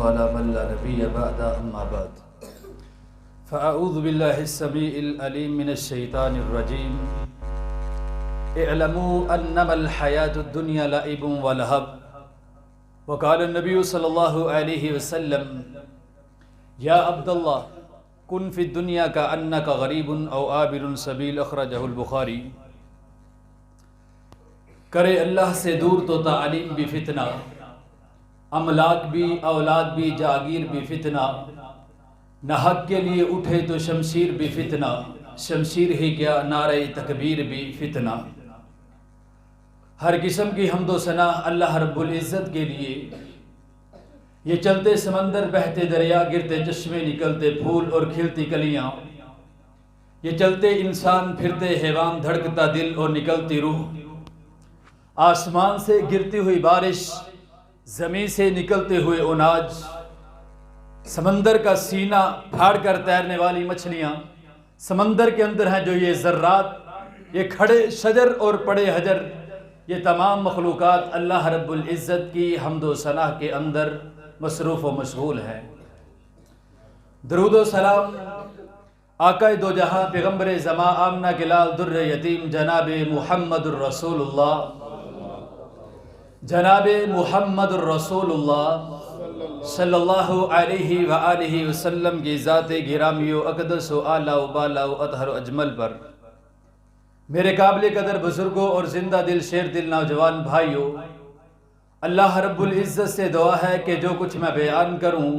على من لا نبي بعد أما بعد فأعوذ بالله السميع العليم من الشيطان الرجيم اعلموا أنما الحياة الدنيا لعب ولهو وقال النبي صلى الله عليه وسلم يا عبد الله کن فی الدنیا کا انک غریب او عابر سبیل اخرجہ البخاری۔ کرے اللہ سے دور تو تعلیم بھی فتنہ، املاک بھی اولاد بھی جاگیر بھی فتنہ، نہ حق کے لیے اٹھے تو شمشیر بھی فتنہ، شمشیر ہی کیا نعرہ تکبیر بھی فتنہ۔ ہر قسم کی حمد و ثنا اللہ رب العزت کے لیے، یہ چلتے سمندر بہتے دریا گرتے چشمے نکلتے پھول اور کھلتی کلیاں، یہ چلتے انسان پھرتے حیوان دھڑکتا دل اور نکلتی روح، آسمان سے گرتی ہوئی بارش، زمین سے نکلتے ہوئے اناج، سمندر کا سینہ پھاڑ کر تیرنے والی مچھلیاں، سمندر کے اندر ہیں جو یہ ذرات، یہ کھڑے شجر اور پڑے حجر، یہ تمام مخلوقات اللہ رب العزت کی حمد و ثنا کے اندر مصروف و مشغول ہے۔ درود و سلام آقا دو جہاں پیغمبر زماں آمنہ کے لال در یتیم جناب محمد الرسول اللہ، جناب محمد الرسول اللہ صلی اللہ علیہ وآلہ وسلم کی ذات گرامی و اقدس و اعلیٰ و بالا و اطہر و اجمل پر، میرے قابل قدر بزرگوں اور زندہ دل شیر دل نوجوان بھائیوں، اللہ رب العزت سے دعا ہے کہ جو کچھ میں بیان کروں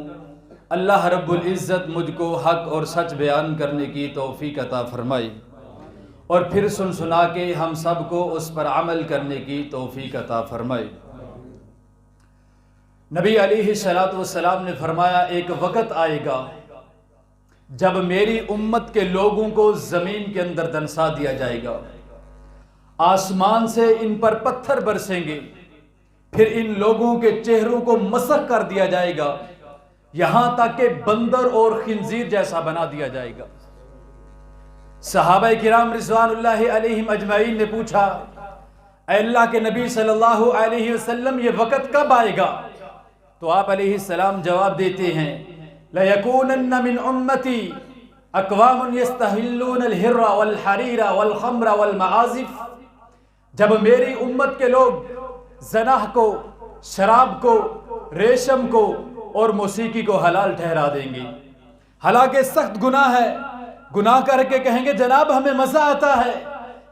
اللہ رب العزت مجھ کو حق اور سچ بیان کرنے کی توفیق عطا فرمائے، اور پھر سن سنا کے ہم سب کو اس پر عمل کرنے کی توفیق عطا فرمائے۔ نبی علیہ السلام نے فرمایا ایک وقت آئے گا جب میری امت کے لوگوں کو زمین کے اندر دنسا دیا جائے گا، آسمان سے ان پر پتھر برسیں گے، پھر ان لوگوں کے چہروں کو مسخ کر دیا جائے گا، یہاں تک کہ بندر اور خنزیر جیسا بنا دیا جائے گا۔ صحابہ کرام رضوان اللہ علیہم اجمعین نے پوچھا اے اللہ کے نبی صلی اللہ علیہ وسلم یہ وقت کب آئے گا؟ تو آپ علیہ السلام جواب دیتے ہیں لَيَكُونَنَّ مِنْ أُمَّتِي أَقْوَامٌ يَسْتَحِلُّونَ الْحِرَّ وَالْحَرِيرَ وَالْخَمْرَ وَالْمَعَازِفِ، جب میری امت کے لوگ زنا کو، شراب کو، ریشم کو اور موسیقی کو حلال ٹھہرا دیں گے، حالانکہ سخت گناہ ہے، گناہ کر کے کہیں گے جناب ہمیں مزہ آتا ہے،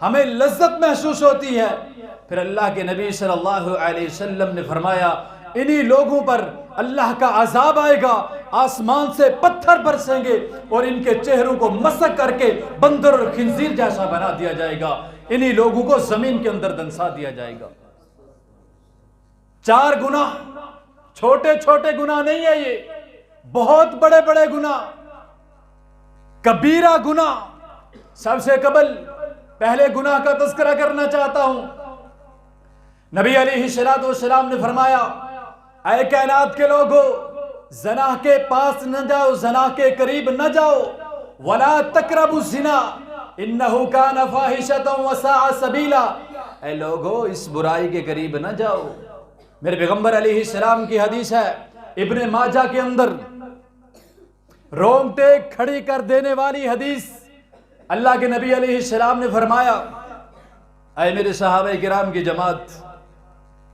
ہمیں لذت محسوس ہوتی ہے، پھر اللہ کے نبی صلی اللہ علیہ وسلم نے فرمایا انہی لوگوں پر اللہ کا عذاب آئے گا، آسمان سے پتھر برسیں گے اور ان کے چہروں کو مسخ کر کے بندر اور خنزیر جیسا بنا دیا جائے گا، انہی لوگوں کو زمین کے اندر دنسا دیا جائے گا۔ چار گناہ، چھوٹے چھوٹے گناہ نہیں ہے، یہ بہت بڑے بڑے گناہ، کبیرہ گناہ۔ سب سے قبل پہلے گناہ کا تذکرہ کرنا چاہتا ہوں۔ نبی علیہ السلام نے فرمایا اے کائنات کے لوگو، زنا کے پاس نہ جاؤ، زنا کے قریب نہ جاؤ، وَلَا تَقْرَبُوا الزِّنَا إِنَّهُ كَانَ فَاحِشَةً وَسَاءَ سَبِيلًا، اے لوگو اس برائی کے قریب نہ جاؤ۔ میرے پیغمبر علیہ السلام کی حدیث ہے ابن ماجہ کے اندر، رونگٹے کھڑی کر دینے والی حدیث، اللہ کے نبی علیہ السلام نے فرمایا اے میرے صحابہ کرام کی جماعت،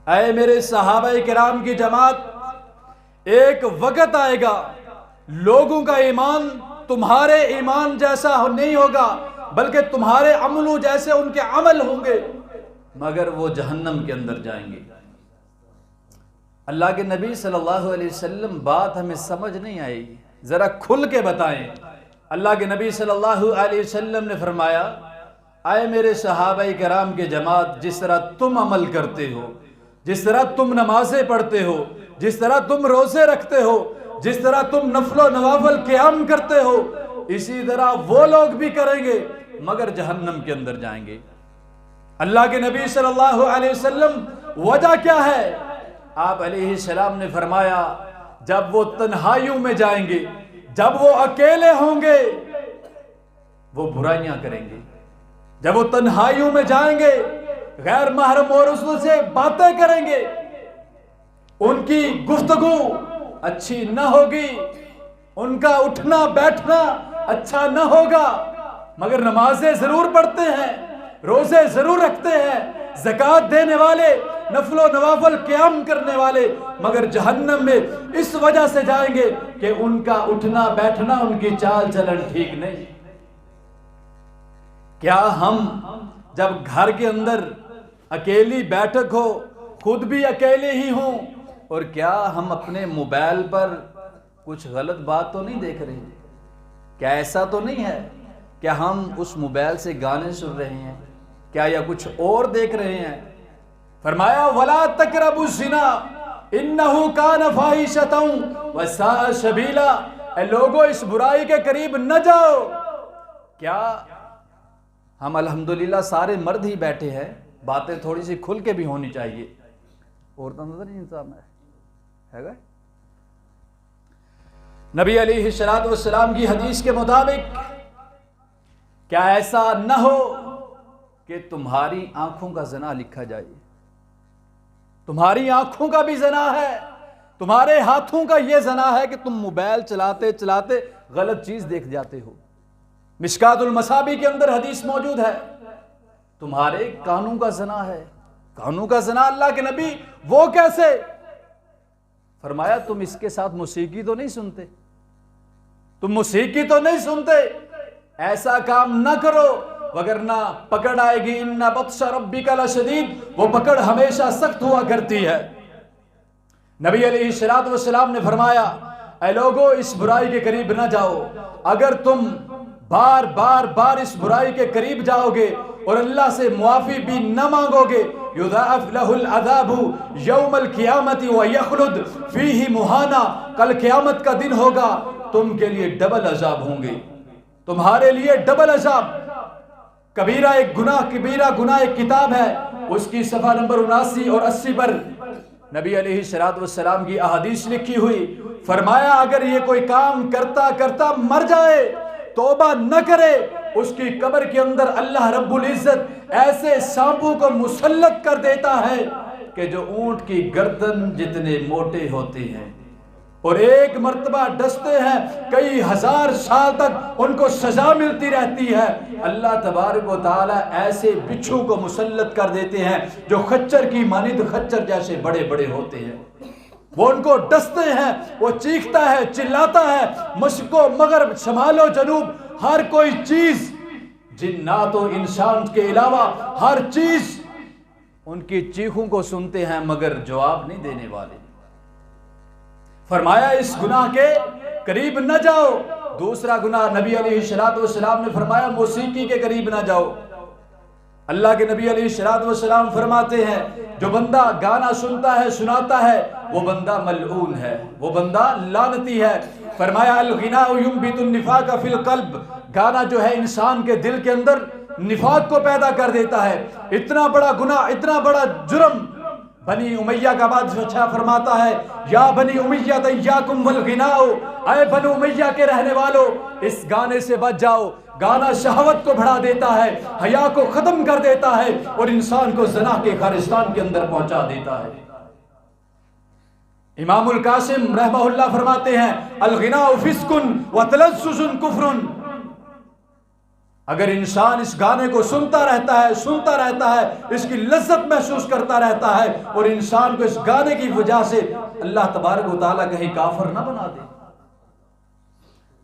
اے میرے صحابہ کرام کی جماعت، ایک وقت آئے گا لوگوں کا ایمان تمہارے ایمان جیسا نہیں ہوگا بلکہ تمہارے عملوں جیسے ان کے عمل ہوں گے، مگر وہ جہنم کے اندر جائیں گے۔ اللہ کے نبی صلی اللہ علیہ وسلم بات ہمیں سمجھ نہیں آئی، ذرا کھل کے بتائیں۔ اللہ کے نبی صلی اللہ علیہ وسلم نے فرمایا اے میرے صحابہ کرام کے جماعت، جس طرح تم عمل کرتے ہو، جس طرح تم نمازیں پڑھتے ہو، جس طرح تم روزے رکھتے ہو، جس طرح تم نفل و نوافل قیام کرتے ہو، اسی طرح وہ لوگ بھی کریں گے مگر جہنم کے اندر جائیں گے۔ اللہ کے نبی صلی اللہ علیہ وسلم وجہ کیا ہے؟ آپ علیہ السلام نے فرمایا جب وہ تنہائیوں میں جائیں گے، جب وہ اکیلے ہوں گے وہ برائیاں کریں گے، جب وہ تنہائیوں میں جائیں گے غیر محرم عورتوں سے باتیں کریں گے، ان کی گفتگو اچھی نہ ہوگی، ان کا اٹھنا بیٹھنا اچھا نہ ہوگا، مگر نمازیں ضرور پڑھتے ہیں، روزے ضرور رکھتے ہیں، زکوٰۃ دینے والے، نفل و نوافل قیام کرنے والے، مگر جہنم میں اس وجہ سے جائیں گے کہ ان کا اٹھنا بیٹھنا، ان کی چال چلن ٹھیک نہیں۔ کیا ہم جب گھر کے اندر اکیلی بیٹھک ہو، خود بھی اکیلے ہی ہوں، اور کیا ہم اپنے موبائل پر کچھ غلط بات تو نہیں دیکھ رہے ہیں؟ کیا ایسا تو نہیں ہے کہ ہم اس موبائل سے گانے سن رہے ہیں کیا، یا کچھ اور دیکھ رہے ہیں؟ فرمایا وَلَا تَقْرَبُوا الزِّنَا إِنَّهُ كَانَ فَاحِشَةً وَسَاءَ سَبِيلًا، اے لوگو اس برائی کے قریب نہ جاؤ۔ کیا ہم الحمدللہ سارے مرد ہی بیٹھے ہیں، باتیں تھوڑی سی کھل کے بھی ہونی چاہیے، عورتوں نظر نہیں انسان ہے گا؟ نبی علیہ الصلوۃ والسلام کی حدیث کے مطابق کیا ایسا نہ ہو کہ تمہاری آنکھوں کا زنا لکھا جائے؟ تمہاری آنکھوں کا بھی زنا ہے، تمہارے ہاتھوں کا یہ زنا ہے کہ تم موبائل چلاتے چلاتے غلط چیز دیکھ جاتے ہو۔ مشکات المصابیح کے اندر حدیث موجود ہے، تمہارے کانوں کا زنا ہے۔ کانوں کا زنا اللہ کے نبی وہ کیسے؟ فرمایا تم اس کے ساتھ موسیقی تو نہیں سنتے، تم موسیقی تو نہیں سنتے، ایسا کام نہ کرو وگرنہ پکڑ آئے گی، ان بطش ربک لشدید، وہ پکڑ ہمیشہ سخت ہوا کرتی ہے۔ نبی علیہ الصلوۃ والسلام نے فرمایا اے لوگو اس برائی کے قریب نہ جاؤ، اگر تم بار بار بار اس برائی کے قریب جاؤ گے اور اللہ سے معافی بھی نہ مانگو گے، یضاعف لہ العذاب یوم القیامت ویخلد فیہ مہانا، کل قیامت کا دن ہوگا، تم کے لیے ڈبل عذاب ہوں گے، تمہارے لیے ڈبل عذاب۔ کبیرہ ایک گناہ ایک کتاب ہے، اس کی صفحہ نمبر 79 اور 80 پر نبی علیہ الصلوۃ والسلام کی احادیث لکھی ہوئی، فرمایا اگر یہ کوئی کام کرتا کرتا مر جائے، توبہ نہ کرے، اس کی قبر کے اندر اللہ رب العزت ایسے سانپوں کو مسلط کر دیتا ہے کہ جو اونٹ کی گردن جتنے موٹے ہوتے ہیں، اور ایک مرتبہ ڈستے ہیں، کئی ہزار سال تک ان کو سزا ملتی رہتی ہے۔ اللہ تبارک و تعالی ایسے بچھو کو مسلط کر دیتے ہیں جو خچر کی مانند خچر جیسے بڑے بڑے ہوتے ہیں، وہ ان کو ڈستے ہیں، وہ چیختا ہے، چلاتا ہے، مشرق و مغرب، شمال و جنوب، ہر کوئی چیز، جنات و انسان کے علاوہ ہر چیز ان کی چیخوں کو سنتے ہیں مگر جواب نہیں دینے والے۔ فرمایا اس گناہ کے قریب نہ جاؤ۔ دوسرا گناہ نبی علیہ الصلوۃ والسلام نے فرمایا موسیقی کے قریب نہ جاؤ۔ اللہ کے نبی علیہ الصلوۃ والسلام فرماتے ہیں جو بندہ گانا سنتا ہے سناتا ہے وہ بندہ ملعون ہے، وہ بندہ لعنتی ہے۔ فرمایا الغناء ينبت النفاق فی القلب، گانا جو ہے انسان کے دل کے اندر نفاق کو پیدا کر دیتا ہے۔ اتنا بڑا گناہ، اتنا بڑا جرم، بنی امیہ کا بادشاہ فرماتا ہے یا بنی امیہ ایاکم والغناء، اے بنی امیہ کے رہنے والو اس گانے سے بچ جاؤ، گانا شہوت کو بڑھا دیتا ہے، حیا کو ختم کر دیتا ہے اور انسان کو زنا کے خارستان کے اندر پہنچا دیتا ہے۔ امام القاسم رحمہ اللہ فرماتے ہیں الغناء فسق وتلذذ کفر، اگر انسان اس گانے کو سنتا رہتا ہے، اس کی لذت محسوس کرتا رہتا ہے اور انسان کو اس گانے کی وجہ سے اللہ تبارک و تعالیٰ کہیں کافر نہ بنا دے۔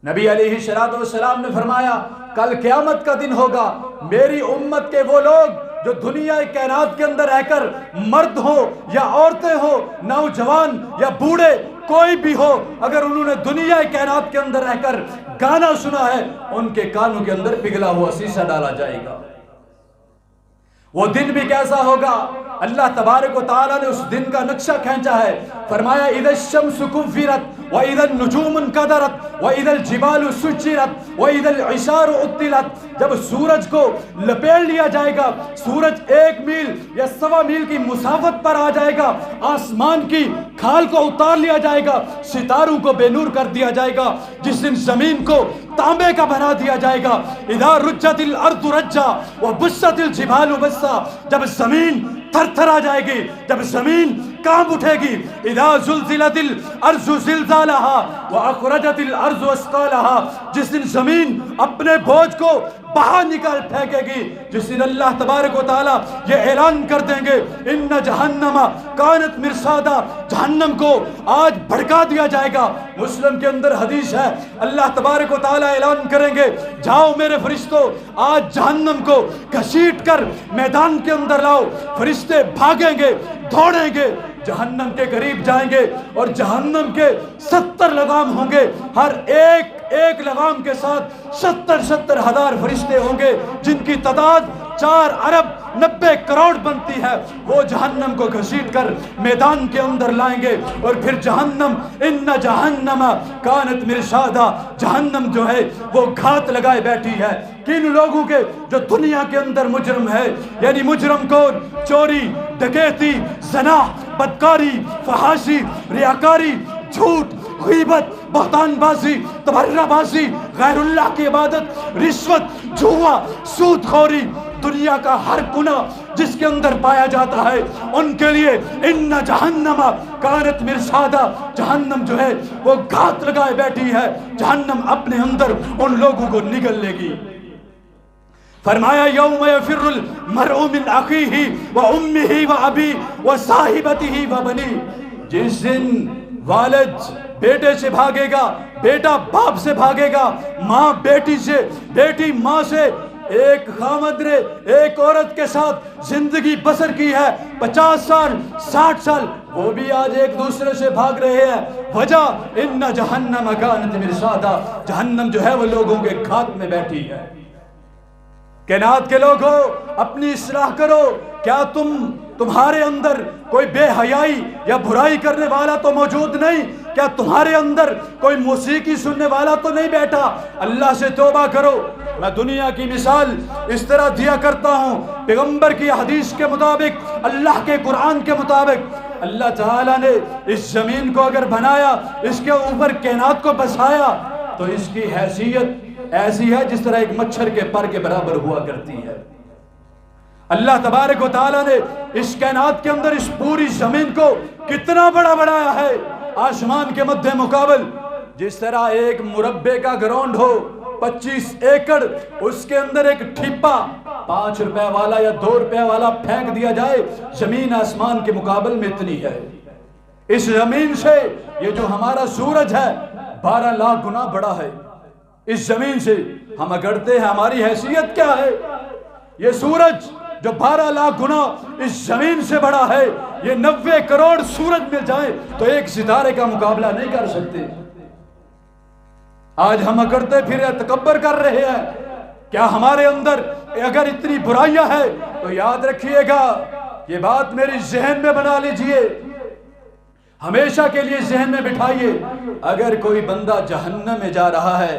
نبی علیہ الصلوۃ والسلام نے فرمایا کل قیامت کا دن ہوگا، میری امت کے وہ لوگ جو دنیا کائنات کے اندر رہ کر مرد ہو یا عورتیں ہو، نوجوان یا بوڑھے کوئی بھی ہو، اگر انہوں نے دنیا کائنات کے اندر رہ کر گانا سنا ہے، ان کے کانوں کے اندر پگھلا ہوا سیسہ ڈالا جائے گا۔ وہ دن بھی کیسا ہوگا؟ اللہ تبارک و تعالیٰ نے اس دن کا نقشہ کھینچا ہے، فرمایا اذا الشمس کورت واذا النجوم انکدرت واذا الجبال سجرت واذا العشار عطلت، جب سورج کو لپیٹ لیا جائے گا، سورج 1 میل یا 1.25 میل کی مسافت پر آ جائے گا، آسمان کی کھال کو اتار لیا جائے گا، ستاروں کو بے نور کر دیا جائے گا، جس دن زمین کو تانبے کا بنا دیا جائے گا، اذا رجت الارض رجا وبست الجبال بسا، جب زمین تھر تھر آ جائے گی، جب زمین کانپ اٹھے گی. اذا زلزلت الارض زلزالها واخرجت الارض اثقالها, جس دن زمین اپنے بوجھ کو باہر نکال پھینکے گی, جس دن اللہ تبارک و تعالیٰ یہ اعلان کر دیں گے ان جہنم کانت مرصادا, جہنم کو آج بھڑکا دیا جائے گا. مسلم کے اندر حدیث ہے, اللہ تبارک و تعالیٰ اعلان کریں گے جاؤ میرے فرشتوں آج جہنم کو گھسیٹ کر میدان کے اندر لاؤ. فرشتے بھاگیں گے, دوڑیں گے, جہنم کے قریب جائیں گے اور جہنم کے 70 لگام ہوں گے. ہر ایک لگام کے ساتھ 70 ہزار فرشتے ہوں گے جن کی تعداد 4 ارب 90 کروڑ بنتی ہے. وہ جہنم کو گھسیٹ کر میدان کے اندر لائیں گے اور پھر جہنم ان جہنم کانت مرصادا, جہنم جو ہے وہ گھات لگائے بیٹھی ہے. کن لوگوں کے جو دنیا کے اندر مجرم ہے, یعنی مجرم کون؟ چوری, ڈکیتی, زنا, بدکاری, فحاشی, ریاکاری, جھوٹ, غیبت, بہتان بازی, تبرہ بازی, غیر اللہ کی عبادت, رشوت, جوا, سود خوری, دنیا کا ہر گناہ جس کے اندر پایا جاتا ہے ان کے لیے ان جہنم کانت مرصادا, جہنم جو ہے وہ گھات لگائے بیٹھی ہے. جہنم اپنے اندر ان لوگوں کو نگل لے گی. فرمایا یوم یفر المرء من اخیہ وامہ وابی وصاحبتہ وبنی, جس دن والد بیٹے سے بھاگے گا, بیٹا باپ سے بھاگے گا, ماں بیٹی سے, بیٹی ماں سے. ایک خامد نے ایک عورت کے ساتھ زندگی بسر کی ہے 50 سال 60 سال, وہ بھی آج ایک دوسرے سے بھاگ رہے ہیں. وجہ ان جہنم کانت مرصادا, جہنم جو ہے وہ لوگوں کے گھات میں بیٹھی ہے. کائنات کے لوگوں اپنی اصلاح کرو. کیا تمہارے اندر کوئی بے حیائی یا برائی کرنے والا تو موجود نہیں؟ کیا تمہارے اندر کوئی موسیقی سننے والا تو نہیں بیٹھا؟ اللہ سے توبہ کرو. میں دنیا کی مثال اس طرح دیا کرتا ہوں, پیغمبر کی حدیث کے مطابق, اللہ کے قرآن کے مطابق, اللہ تعالیٰ نے اس زمین کو اگر بنایا, اس کے اوپر کائنات کو بسایا, تو اس کی حیثیت ایسی ہے جس طرح ایک مچھر کے پر کے برابر ہوا کرتی ہے. اللہ تبارک و تعالیٰ نے اس کائنات کے اندر اس پوری زمین کو کتنا بڑا بنایا ہے آسمان کے مد مقابل. جس طرح ایک مربع کا گراؤنڈ ہو 25 ایکڑ, اس کے اندر ایک ٹھپا 5 روپے والا یا 2 روپے والا پھینک دیا جائے, زمین آسمان کے مقابل میں اتنی ہے. اس زمین سے یہ جو ہمارا سورج ہے 12 لاکھ گنا بڑا ہے. اس زمین سے ہم اگڑتے ہیں, ہماری حیثیت کیا ہے؟ یہ سورج جو 12 لاکھ گنا اس زمین سے بڑا ہے, یہ 90 کروڑ سورج مل جائیں تو ایک ستارے کا مقابلہ نہیں کر سکتے. آج ہم اکڑتے پھر تکبر کر رہے ہیں. کیا ہمارے اندر اگر اتنی برائیاں ہیں تو یاد رکھیے گا, یہ بات میری ذہن میں بنا لیجئے, ہمیشہ کے لیے ذہن میں بٹھائیے, اگر کوئی بندہ جہنم میں جا رہا ہے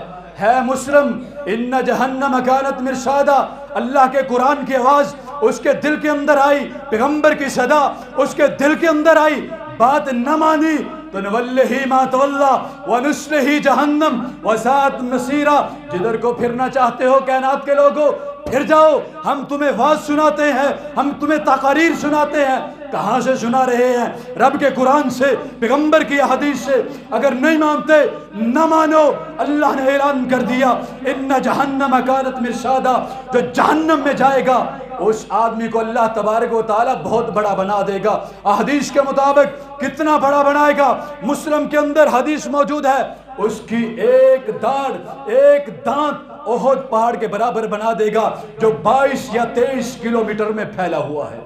مسلم ان جہنم کانت مرصادا, اللہ کے قرآن کی آواز اس کے دل کے اندر آئی, پیغمبر کی صدا اس کے دل کے اندر آئی, بات نہ مانی تو نولہ ما تولی ونصلہ جہنم وساءت مصیرا. جدھر کو پھرنا چاہتے ہو کائنات کے لوگوں پھر جاؤ, ہم تمہیں واز سناتے ہیں, ہم تمہیں تقاریر سناتے ہیں. کہاں سے سنا رہے ہیں؟ رب کے قرآن سے, پیغمبر کی حدیث سے. اگر نہیں مانتے نہ مانو, اللہ نے اعلان کر دیا ان جہنم کانت مرصادا, جو جہنم میں جائے گا اس آدمی کو اللہ تبارک و تعالیٰ بہت بڑا بنا دے گا. حدیث کے مطابق کتنا بڑا بنائے گا؟ مسلم کے اندر حدیث موجود ہے, اس کی ایک دانت احد پہاڑ کے برابر بنا دے گا جو 22 یا 23 کلومیٹر میں پھیلا ہوا ہے.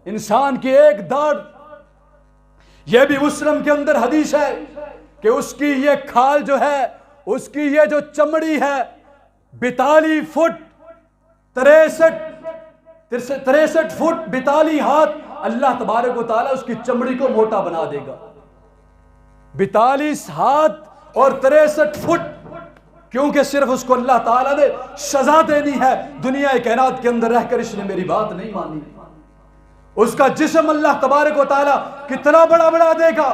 انسان کی ایک دانت. یہ بھی مسلم کے اندر حدیث ہے کہ اس کی یہ کھال جو ہے, اس کی یہ جو چمڑی ہے 42 فٹ 63 فٹ 42 ہاتھ, اللہ تبارک و تعالیٰ اس کی چمڑی کو موٹا بنا دے گا. 42 ہاتھ اور 63 فٹ, کیونکہ صرف اس کو اللہ تعالیٰ نے سزا دینی ہے. دنیا کائنات کے اندر رہ کر اس نے میری بات نہیں مانی. اس کا جسم اللہ تبارک و تعالیٰ کتنا بڑا بنا دے گا.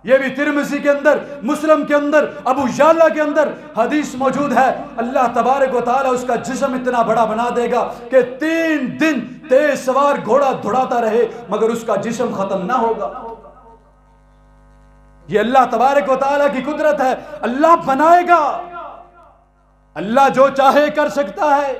یہ بھی ترمذی کے اندر, مسلم کے اندر, ابو یعلا کے اندر حدیث موجود ہے. اللہ تبارک و تعالیٰ اس کا جسم اتنا بڑا بنا دے گا کہ 3 دن تیز سوار گھوڑا دھڑاتا رہے مگر اس کا جسم ختم نہ ہوگا۔ یہ اللہ تبارک و تعالیٰ کی قدرت ہے، اللہ بنائے گا، اللہ جو چاہے کر سکتا ہے۔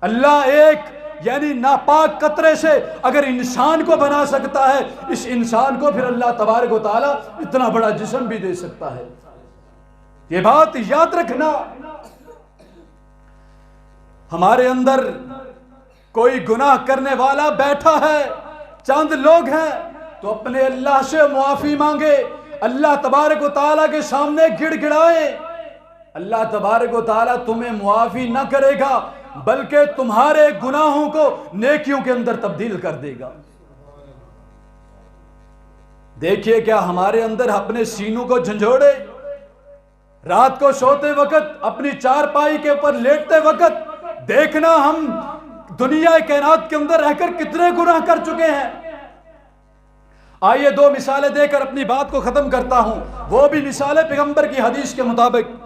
اللہ ایک یعنی ناپاک قطرے سے اگر انسان کو بنا سکتا ہے، اس انسان کو پھر اللہ تبارک و تعالیٰ اتنا بڑا جسم بھی دے سکتا ہے۔ یہ بات یاد رکھنا۔ ہمارے اندر کوئی گناہ کرنے والا بیٹھا ہے، چند لوگ ہیں تو اپنے اللہ سے معافی مانگے، اللہ تبارک و تعالیٰ کے سامنے گڑ گڑائے۔ اللہ تبارک و تعالیٰ تمہیں معافی نہ کرے گا بلکہ تمہارے گناہوں کو نیکیوں کے اندر تبدیل کر دے گا۔ دیکھیے کیا ہمارے اندر اپنے سینوں کو جھنجھوڑے، رات کو سوتے وقت، اپنی چارپائی کے اوپر لیٹتے وقت دیکھنا ہم دنیا کائنات کے اندر رہ کر کتنے گناہ کر چکے ہیں۔ آئیے دو مثالیں دے کر اپنی بات کو ختم کرتا ہوں، وہ بھی مثالیں پیغمبر کی حدیث کے مطابق۔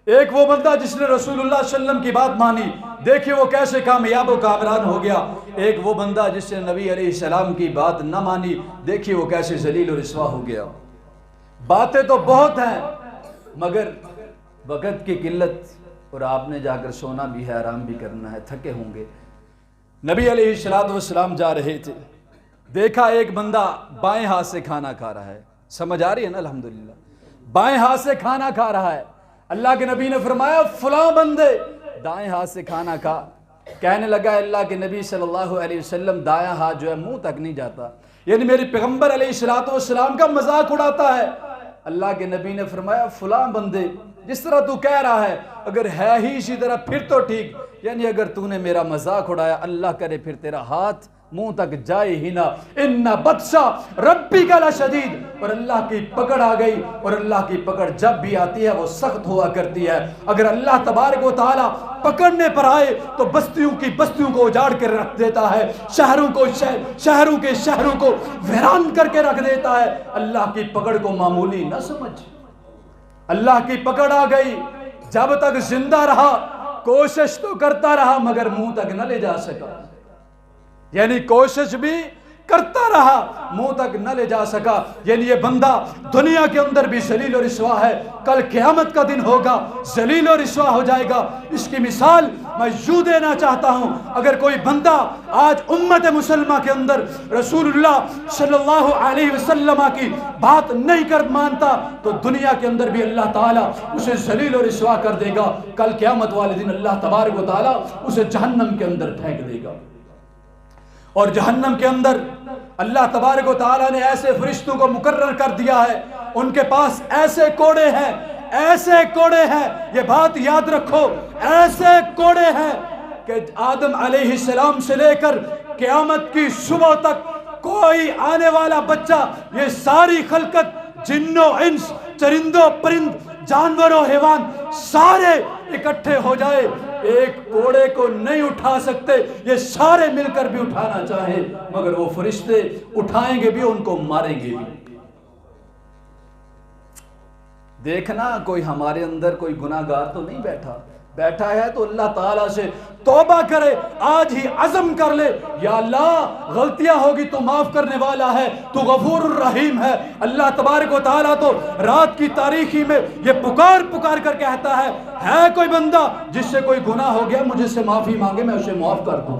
ایک وہ بندہ جس نے رسول اللہ صلی اللہ علیہ وسلم کی بات مانی، دیکھیے وہ کیسے کامیاب و کامران ہو گیا۔ ایک وہ بندہ جس نے نبی علیہ السلام کی بات نہ مانی، دیکھیے وہ کیسے ذلیل و رسوا ہو گیا۔ باتیں تو بہت ہیں مگر وقت کی قلت، اور آپ نے جا کر سونا بھی ہے، آرام بھی کرنا ہے، تھکے ہوں گے۔ نبی علیہ السلام جا رہے تھے، دیکھا ایک بندہ بائیں ہاتھ سے کھانا کھا رہا ہے، سمجھ آ رہی ہے نا؟ الحمدللہ بائیں ہاتھ سے کھانا کھا رہا ہے۔ اللہ کے نبی نے فرمایا فلاں بندے دائیں ہاتھ سے کھانا کھا۔ کہنے لگا اللہ کے نبی صلی اللہ علیہ وسلم دایاں ہاتھ جو ہے منہ تک نہیں جاتا، یعنی میرے پیغمبر علیہ السلام کا مذاق اڑاتا ہے۔ اللہ کے نبی نے فرمایا فلاں بندے جس طرح تو کہہ رہا ہے اگر ہے ہی اسی طرح پھر تو ٹھیک، یعنی اگر تو نے میرا مذاق اڑایا اللہ کرے پھر تیرا ہاتھ منہ تک جائے ہی نہ۔ ان بطشا ربی کا لشدید، اور اللہ کی پکڑ آ گئی، اور اللہ کی پکڑ جب بھی آتی ہے وہ سخت ہوا کرتی ہے۔ اگر اللہ تبارک و تعالیٰ پکڑنے پر آئے تو بستیوں کی بستیوں کو اجاڑ کر رکھ دیتا ہے، شہروں کے شہروں کو ویران کر کے رکھ دیتا ہے۔ اللہ کی پکڑ کو معمولی نہ سمجھ۔ اللہ کی پکڑ آ گئی، جب تک زندہ رہا کوشش تو کرتا رہا مگر منہ تک نہ لے جا سکا، یعنی کوشش بھی کرتا رہا منہ تک نہ لے جا سکا۔ یعنی یہ بندہ دنیا کے اندر بھی ذلیل و رسوا ہے، کل قیامت کا دن ہوگا ذلیل و رسوا ہو جائے گا۔ اس کی مثال میں یوں دینا چاہتا ہوں، اگر کوئی بندہ آج امت مسلمہ کے اندر رسول اللہ صلی اللہ علیہ وسلم کی بات نہیں کر مانتا تو دنیا کے اندر بھی اللہ تعالیٰ اسے ذلیل و رسوا کر دے گا۔ کل قیامت والے دن اللہ تبارک و تعالیٰ اسے جہنم کے اندر پھینک دے گا، اور جہنم کے اندر اللہ تبارک و تعالیٰ نے ایسے فرشتوں کو مقرر کر دیا ہے، ان کے پاس ایسے کوڑے ہیں، ایسے کوڑے ہیں، یہ بات یاد رکھو، ایسے کوڑے ہیں کہ آدم علیہ السلام سے لے کر قیامت کی صبح تک کوئی آنے والا بچہ، یہ ساری خلقت جن و انس، چرند و پرند، جانور و حیوان سارے اکٹھے ہو جائے، ایک کوڑے کو نہیں اٹھا سکتے، یہ سارے مل کر بھی اٹھانا چاہیں مگر وہ فرشتے اٹھائیں گے بھی، ان کو ماریں گے بھی۔ دیکھنا کوئی ہمارے اندر کوئی گناہ گار تو نہیں بیٹھا ہے تو اللہ تعالیٰ سے توبہ کرے، آج ہی عزم کر لے یا اللہ غلطیاں ہوگی تو معاف کرنے والا ہے، تو غفور الرحیم ہے۔ اللہ تبارک و تعالیٰ تو رات کی تاریکی میں یہ پکار کر کہتا ہے کوئی بندہ جس سے کوئی گناہ ہو گیا مجھے سے معافی مانگے، میں اسے معاف کر دوں۔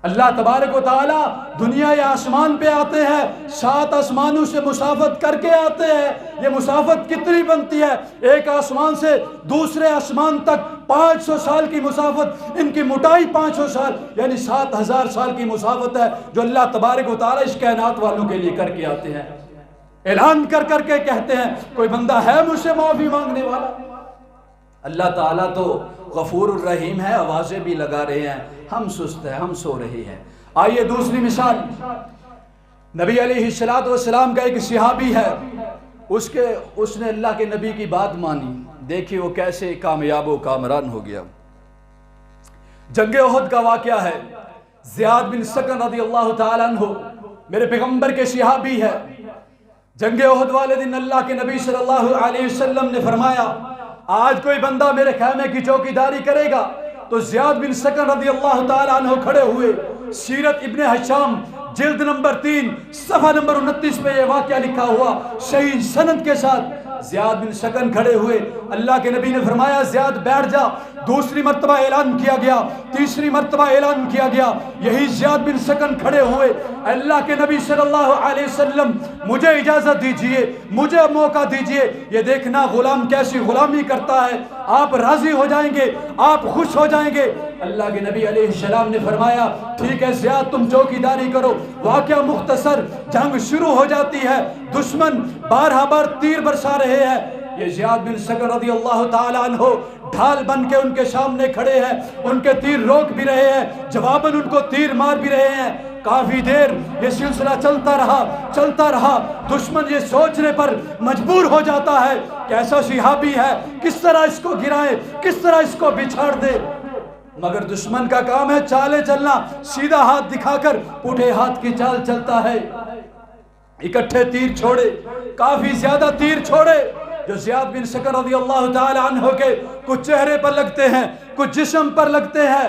اللہ تبارک و تعالیٰ دنیا یا آسمان پہ آتے ہیں، 7 آسمانوں سے مسافت کر کے آتے ہیں۔ یہ مسافت کتنی بنتی ہے؟ ایک آسمان سے دوسرے آسمان تک 500 سال کی مسافت، ان کی موٹائی 500 سال یعنی 7000 سال کی مسافت ہے جو اللہ تبارک و تعالیٰ اس کائنات والوں کے لیے کر کے آتے ہیں۔ اعلان کر کے کہتے ہیں کوئی بندہ ہے مجھ سے معافی مانگنے والا؟ اللہ تعالیٰ تو غفور الرحیم ہے، آوازیں بھی لگا رہے ہیں، ہم سست ہیں، ہم سو رہے ہیں۔ آئیے دوسری مثال، نبی علیہ السلام کا ایک صحابی ہے، اس نے اللہ کے نبی کی بات مانی، دیکھیے وہ کیسے کامیاب و کامران ہو گیا۔ جنگ احد کا واقعہ ہے، زیاد بن سکن رضی اللہ تعالیٰ عنہ میرے پیغمبر کے صحابی ہے۔ جنگ احد والے دن اللہ کے نبی صلی اللہ علیہ وسلم نے فرمایا آج کوئی بندہ میرے خیمے کی چوکیداری کرے گا، تو زیاد بن سکن رضی اللہ تعالیٰ عنہ کھڑے ہوئے. سیرت ابن ہشام جلد نمبر 3 صفحہ نمبر 29 پہ یہ واقعہ لکھا ہوا صحیح سند کے ساتھ. زیاد بن سکن کھڑے ہوئے. اللہ کے نبی نے فرمایا زیاد بیٹھ جا. دوسری مرتبہ اعلان کیا گیا, تیسری مرتبہ اعلان کیا گیا. یہی زیاد بن سکن کھڑے ہوئے. اللہ کے نبی صلی اللہ علیہ وسلم مجھے اجازت دیجئے, مجھے موقع دیجئے. یہ دیکھنا غلام کیسی غلامی کرتا ہے. آپ راضی ہو جائیں گے, آپ خوش ہو جائیں گے. اللہ کے نبی علیہ السلام نے فرمایا ٹھیک ہے زیاد تم چوکیداری کرو. واقعہ مختصر, جنگ شروع ہو جاتی ہے. دشمن بارہ بار تیر برسا رہے ہیں. یہ زیاد بن سکن رضی اللہ تعالیٰ عنہ ڈھال بن کے ان کے سامنے کھڑے ہیں. ان کے تیر روک بھی رہے ہیں, جواباً ان کو تیر مار بھی رہے ہیں. کافی دیر یہ سلسلہ چلتا رہا. دشمن یہ سوچنے پر مجبور ہو جاتا ہے کہ ایسا صحابی ہے, کس طرح اس کو گرائے, کس طرح اس کو بچھاڑ دے. مگر دشمن کا کام ہے چالیں چلنا, سیدھا ہاتھ دکھا کر پوٹھے ہاتھ کی چال چلتا ہے. اکٹھے تیر چھوڑے, کافی زیادہ تیر چھوڑے جو زیاد بن سکن رضی اللہ تعالی عنہ کے کچھ چہرے پر لگتے ہیں, کچھ جسم پر لگتے ہیں.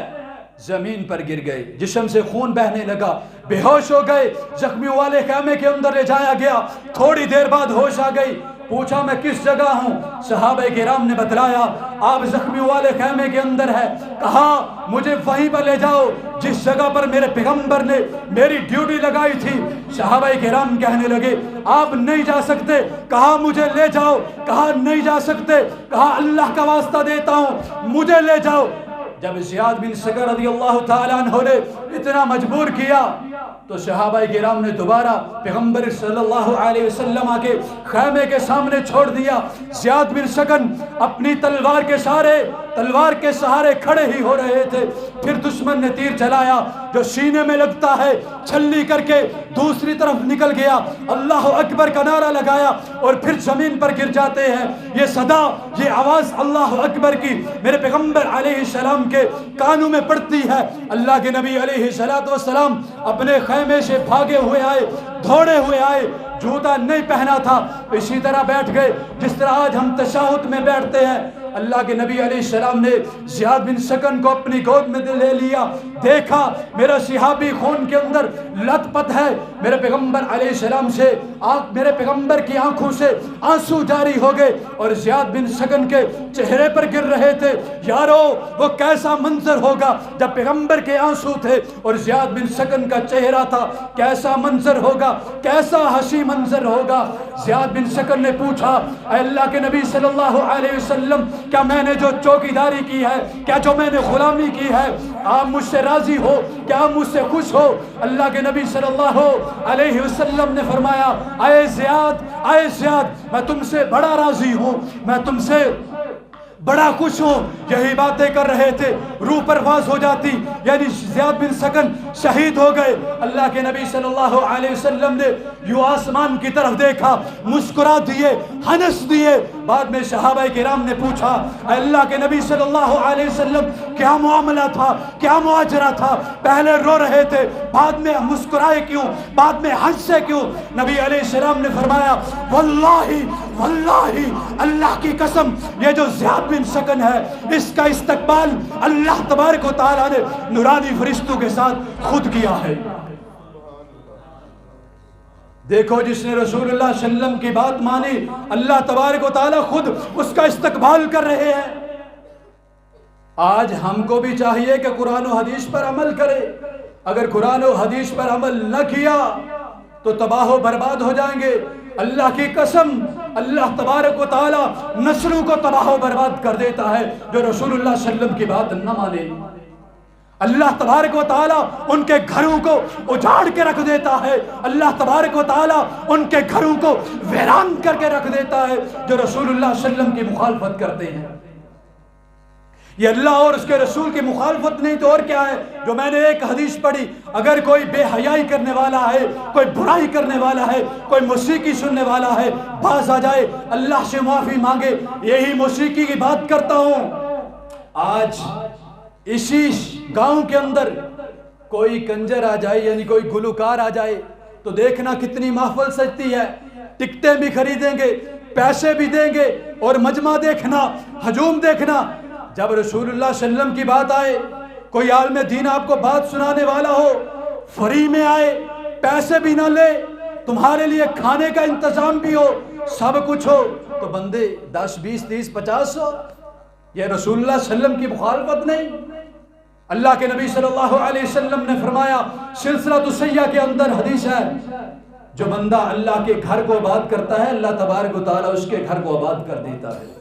زمین پر گر گئے, جسم سے خون بہنے لگا, بے ہوش ہو گئے. زخمیوں والے خیمے کے اندر لے جایا گیا. تھوڑی دیر بعد ہوش آ گئی. پوچھا میں کس جگہ ہوں؟ صحابہ کرام نے بتلایا آپ زخمیوں والے خیمے کے اندر ہے. کہا مجھے وہیں پر لے جاؤ جس جگہ پر میرے پیغمبر نے میری ڈیوٹی لگائی تھی. صحابہ کرام کہنے لگے آپ نہیں جا سکتے. کہا مجھے لے جاؤ. کہا نہیں جا سکتے. کہا اللہ کا واسطہ دیتا ہوں مجھے لے جاؤ. جب زیاد بن سکن رضی اللہ تعالیٰ عنہ نے اتنا مجبور کیا تو صحابہ کرام نے دوبارہ پیغمبر صلی اللہ علیہ وسلم کے خیمے کے سامنے چھوڑ دیا. زیاد بن سکن اپنی تلوار کے سہارے کھڑے ہی ہو رہے تھے. پھر دشمن نے تیر چلایا جو سینے میں لگتا ہے, چھلی کر کے دوسری طرف نکل گیا. اللہ اکبر کا نعرہ لگایا اور پھر زمین پر گر جاتے ہیں. یہ صدا, یہ آواز اللہ اکبر کی میرے پیغمبر علیہ السلام کے کانوں میں پڑتی ہے. اللہ کے نبی علیہ السلام اپنے خیمے سے بھاگے ہوئے آئے, دوڑے ہوئے آئے. جوتا نہیں پہنا تھا, اسی طرح بیٹھ گئے جس طرح آج ہم تشہد میں بیٹھتے ہیں. اللہ کے نبی علیہ السلام نے زیاد بن سکن کو اپنی گود میں لے لیا. دیکھا میرا صحابی خون کے اندر لت پت ہے. میرے پیغمبر علیہ السلام سے میرے پیغمبر کی آنکھوں سے آنسو جاری ہو گئے اور زیاد بن سکن کے چہرے پر گر رہے تھے. یارو وہ کیسا منظر ہوگا جب پیغمبر کے آنسو تھے اور زیاد بن سکن کا چہرہ تھا, کیسا منظر ہوگا, کیسا حسین منظر ہوگا. زیاد بن سکن نے پوچھا اے اللہ کے نبی صلی اللہ علیہ وسلم کیا میں نے جو چوکیداری کی ہے, کیا جو میں نے غلامی کی ہے, آپ مجھ سے راضی ہو, کیا آپ مجھ سے خوش ہو؟ اللہ کے نبی صلی اللہ علیہ وسلم نے فرمایا اے زیاد میں تم سے بڑا راضی ہوں, میں تم سے بڑا خوش ہوں. یہی باتیں کر رہے تھے, روح پرواز ہو جاتی, یعنی زیاد بن سکن شہید ہو گئے. اللہ کے نبی صلی اللہ علیہ وسلم نے یوں آسمان کی طرف دیکھا, مسکرا دیے, ہنس دیے. بعد میں صحابہ کرام نے پوچھا اے اللہ کے نبی صلی اللہ علیہ وسلم کیا معاملہ تھا, کیا ماجرا تھا؟ پہلے رو رہے تھے, بعد میں مسکرائے کیوں, بعد میں ہنسے کیوں؟ نبی علیہ السلام نے فرمایا واللہ اللہ کی قسم یہ جو زیاد بن سکن ہے اس کا استقبال اللہ تبارک و تعالیٰ نے نورانی فرشتوں کے ساتھ خود کیا ہے. دیکھو جس نے رسول اللہ صلی اللہ علیہ وسلم کی بات مانی, اللہ تبارک و تعالیٰ خود اس کا استقبال کر رہے ہیں. آج ہم کو بھی چاہیے کہ قرآن و حدیث پر عمل کرے. اگر قرآن و حدیث پر عمل نہ کیا تو تباہ و برباد ہو جائیں گے. اللہ کی قسم اللہ تبارک و تعالیٰ نسلوں کو تباہ و برباد کر دیتا ہے جو رسول اللہ صلی اللہ علیہ وسلم کی بات نہ مانے. اللہ تبارک و تعالیٰ ان کے گھروں کو اجاڑ کے رکھ دیتا ہے. اللہ تبارک و تعالیٰ ان کے گھروں کو ویران کر کے رکھ دیتا ہے جو رسول اللہ صلی اللہ علیہ وسلم کی مخالفت کرتے ہیں. یہ اللہ اور اس کے رسول کی مخالفت نہیں تو اور کیا ہے؟ جو میں نے ایک حدیث پڑھی, اگر کوئی بے حیائی کرنے والا ہے, کوئی برائی کرنے والا ہے, کوئی موسیقی سننے والا ہے, باز آ جائے اللہ سے معافی مانگے. یہی موسیقی کی بات کرتا ہوں. آج اسی گاؤں کے اندر کوئی کنجر آ جائے, یعنی کوئی گلوکار آ جائے تو دیکھنا کتنی محفل سجتی ہے. ٹکٹیں بھی خریدیں گے, پیسے بھی دیں گے, اور مجمع دیکھنا, ہجوم دیکھنا. جب رسول اللہ صلی اللہ علیہ وسلم کی بات آئے، کوئی عالم دین آپ کو بات سنانے والا ہو، فری میں آئے، پیسے بھی نہ لے، تمہارے لیے کھانے کا انتظام بھی ہو، سب کچھ ہو، تو بندے 10 20 30 50 100، یہ رسول اللہ صلی اللہ علیہ وسلم کی مخالفت نہیں۔ اللہ کے نبی صلی اللہ علیہ وسلم نے فرمایا، سلسلۃ الصحیحہ کے اندر حدیث ہے، جو بندہ اللہ کے گھر کو آباد کرتا ہے، اللہ تبارک و تعالیٰ اس کے گھر کو آباد کر دیتا ہے۔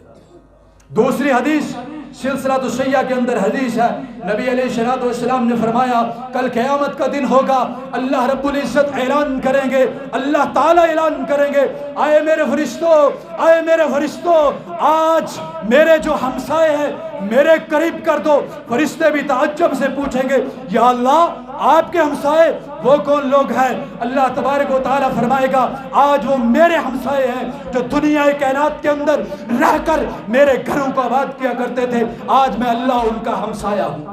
دوسری حدیث سلسلۃ الصحیحہ کے اندر حدیث ہے، نبی علیہ الصلوۃ والسلام نے فرمایا، کل قیامت کا دن ہوگا، اللہ رب العزت اعلان کریں گے، اللہ تعالیٰ اعلان کریں گے، آئے میرے فرشتوں، آئے میرے فرشتوں، آج میرے جو ہمسائے ہیں میرے قریب کر دو۔ فرشتے بھی تعجب سے پوچھیں گے، یا اللہ آپ کے ہمسائے وہ کون لوگ ہیں؟ اللہ تبارک و تعالیٰ فرمائے گا، آج وہ میرے ہمسائے ہیں جو دنیا کائنات کے اندر رہ کر میرے گھروں کو آباد کیا کرتے تھے، آج میں اللہ ان کا ہمسایہ ہوں۔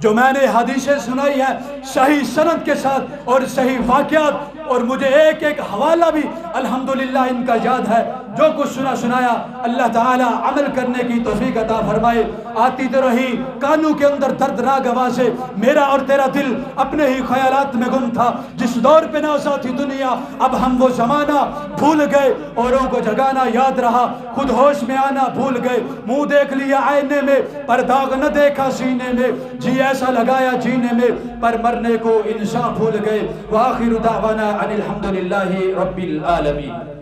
جو میں نے حدیثیں سنائی ہے صحیح سند کے ساتھ اور صحیح واقعات، اور مجھے ایک ایک حوالہ بھی الحمدللہ ان کا یاد ہے، جو کچھ سنایا اللہ تعالیٰ عمل کرنے کی توفیق عطا فرمائے۔ آتی تو رہی کانوں کے اندر دردناک آوازیں، میرا اور تیرا دل اپنے ہی خیالات میں گم تھا، جس دور پہ نازا تھی دنیا، اب ہم وہ زمانہ بھول گئے، اوروں کو جگانا یاد رہا، خود ہوش میں آنا بھول گئے، منہ دیکھ لیا آئینے میں پر داغ نہ دیکھا سینے میں، جی ایسا لگایا جینے میں پر مرنے کو انسان بھول گئے۔ وآخر دعوانا ان الحمدللہ رب العالمین۔